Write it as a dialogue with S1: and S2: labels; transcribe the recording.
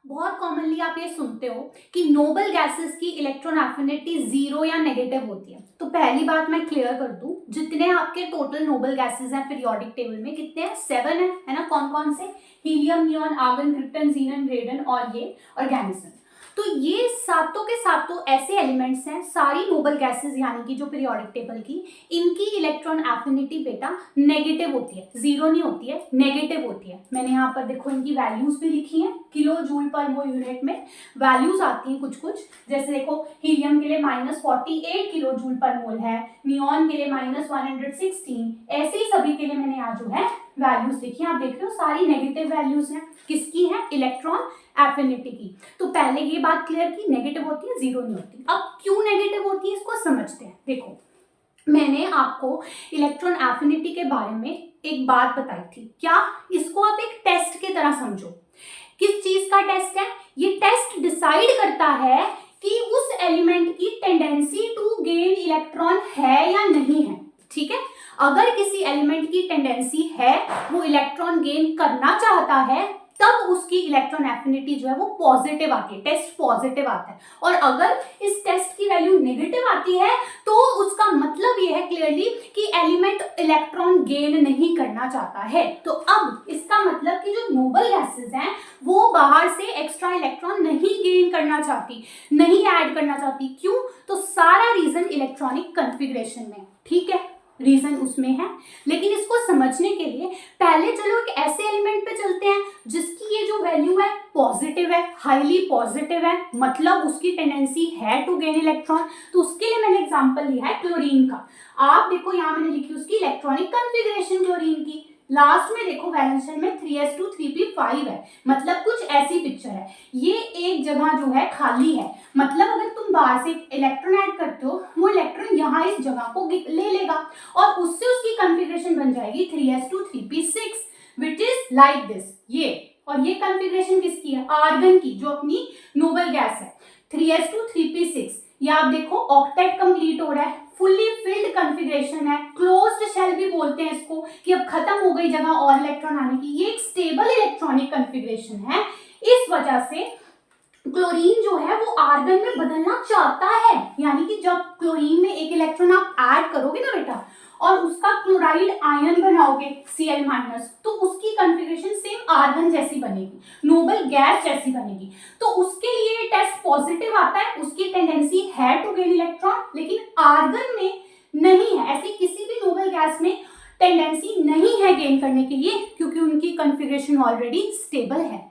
S1: बहुत कॉमनली आप ये सुनते हो कि नोबल गैसेस की इलेक्ट्रॉन एफिनिटी जीरो या नेगेटिव होती है। तो पहली बात मैं क्लियर कर दूं, जितने आपके टोटल नोबल गैसेस हैं पीरियोडिक टेबल में कितने हैं? 7 है ना? कौन कौन से? Helium, neon, argon, krypton, xenon, radon और ये ऑर्गेनिज्म। तो ये सातों के सातों ऐसे एलिमेंट्स हैं, सारी नोबल गैसेस यानी कि जो पीरियोडिक टेबल की, इनकी इलेक्ट्रॉन एफिनिटी बेटा नेगेटिव होती है, जीरो नहीं होती है, नेगेटिव होती है। मैंने यहाँ पर देखो इनकी वैल्यूज भी लिखी हैं, किलो जूल पर मोल यूनिट में वैल्यूज आती हैं कुछ कुछ। जैसे देखो हीलियम के लिए -48 किलो जूल पर मोल है, नियॉन के लिए -116, ऐसे ही सभी के लिए मैंने यहाँ जो है वैल्यूज लिखी हैं। आप देख रहे हो सारी नेगेटिव वैल्यूज हैं। किसकी है? इलेक्ट्रॉन एफिनिटी की। तो पहले ये बात क्लियर की, नेगेटिव होती है, जीरो नहीं होती। अब क्यों नेगेटिव होती है इसको समझते हैं। देखो मैंने आपको इलेक्ट्रॉन एफिनिटी के बारे में एक बात बताई थी, क्या? इसको आप एक टेस्ट की तरह समझो। किस चीज का टेस्ट है ये? टेस्ट डिसाइड करता है कि उस एलिमेंट की टेंडेंसी टू गेन इलेक्ट्रॉन है या नहीं है। ठीक है, अगर किसी एलिमेंट की टेंडेंसी है, वो इलेक्ट्रॉन गेन करना चाहता है, तब उसकी इलेक्ट्रॉन एफिनिटी जो है वो पॉजिटिव आती है, टेस्ट पॉजिटिव आता है। और अगर इस टेस्ट की वैल्यू नेगेटिव आती है तो उसका मतलब ये है क्लियरली कि एलिमेंट इलेक्ट्रॉन गेन नहीं करना चाहता है। तो अब इसका मतलब कि जो नोबल गैसेस हैं वो बाहर से एक्स्ट्रा इलेक्ट्रॉन नहीं गेन करना चाहती, नहीं ऐड करना चाहती। क्यों? तो सारा रीजन इलेक्ट्रॉनिक कॉन्फ़िगरेशन में। ठीक है, रीजन उसमें है। लेकिन इसको समझने के लिए पहले चलो एक ऐसे एलिमेंट पे चलते हैं जिसकी ये जो वैल्यू है पॉजिटिव है, हाईली पॉजिटिव है, मतलब उसकी टेंडेंसी है टू गेन इलेक्ट्रॉन। तो उसके लिए मैंने एग्जांपल लिया है क्लोरीन का। आप देखो यहाँ मैंने लिखी उसकी इलेक्ट्रॉनिक कॉन्फ़िगरेशन क्लोरीन की। लास्ट में देखो वैलेंस शेल में 3s2 3p5 है, मतलब कुछ ऐसी पिक्चर है। ये एक जगह जो है खाली है, मतलब अगर तुम बाहर से इलेक्ट्रॉन ऐड करते हो, वो इलेक्ट्रॉन यहाँ इस जगह को ले लेगा और उससे उसकी कॉन्फ़िगरेशन बन जाएगी 3s2 3p6 which is like this. ये और ये कॉन्फ़िगरेशन किसकी है? आर्गन की, जो अपनी नोबल गैस है। 3s2 3p6, ये आप देखो ऑक्टेट कंप्लीट हो रहा है, फुल्ली फिल्ड कॉन्फ़िगरेशन है, क्लोज्ड शेल भी बोलते हैं इसको, कि अब खत्म हो गई जगह और इलेक्ट्रॉन आने की। ये एक स्टेबल इलेक्ट्रॉनिक कॉन्फ़िगरेशन है। इस वजह से क्लोरीन जो है वो आर्गन में बदलना चाहता है, यानी कि जब क्लोरीन में एक इलेक्ट्रॉन आप ऐड करोगे ना बेटा और उसका क्लोराइड आयन बनाओगे Cl-, तो उसकी कॉन्फ़िगरेशन सेम आर्गन जैसी बनेगी, नोबल गैस जैसी बनेगी। तो उसके लिए टेस्ट पॉजिटिव आता है, उसकी टेंडेंसी है टू गेन इलेक्ट्रॉन, लेकिन आर्गन में नहीं है। ऐसी किसी भी नोबल गैस में टेंडेंसी नहीं है गेन करने के लिए, क्योंकि उनकी कॉन्फ़िगरेशन ऑलरेडी स्टेबल है।